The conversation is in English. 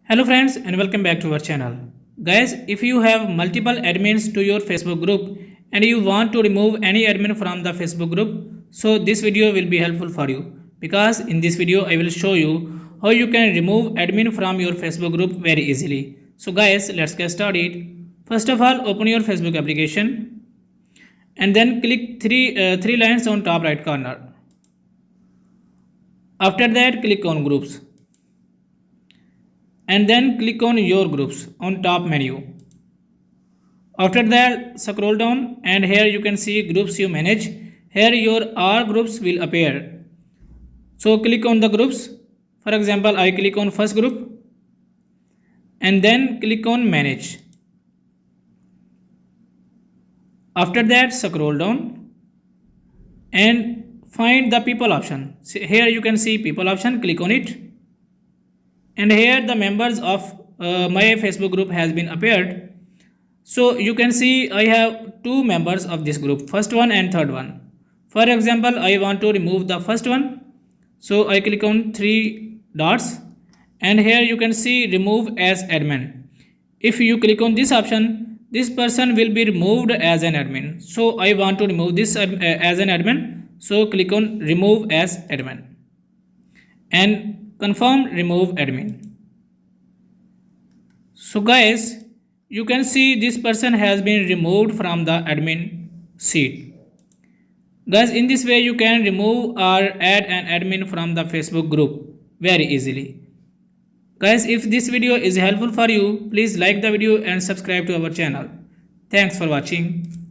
Hello friends and welcome back to our channel. Guys, if you have multiple admins to your Facebook group and you want to remove any admin from the Facebook group, so this video will be helpful for you because in this video I will show you how you can remove admin from your Facebook group very easily. So guys, let's get started. First of all, open your Facebook application and then click three lines on top right corner. After that, click on groups and then click on your groups on top menu. After that, scroll down and here you can see groups you manage. Here your all groups will appear. So click on the groups. For example, I click on first group and then click on manage. After that, scroll down and find the people option. Here you can see people option, click on it. And here the members of my Facebook group has been appeared. So you can see I have two members of this group, first one and third one. For example, I want to remove the first one. So I click on three dots and here you can see remove as admin. If you click on this option, this person will be removed as an admin. So I want to remove this as an admin. So click on remove as admin and confirm remove admin. So guys, you can see this person has been removed from the admin seat. Guys, in this way you can remove or add an admin from the Facebook group very easily. Guys, if this video is helpful for you, please like the video and subscribe to our channel. Thanks for watching.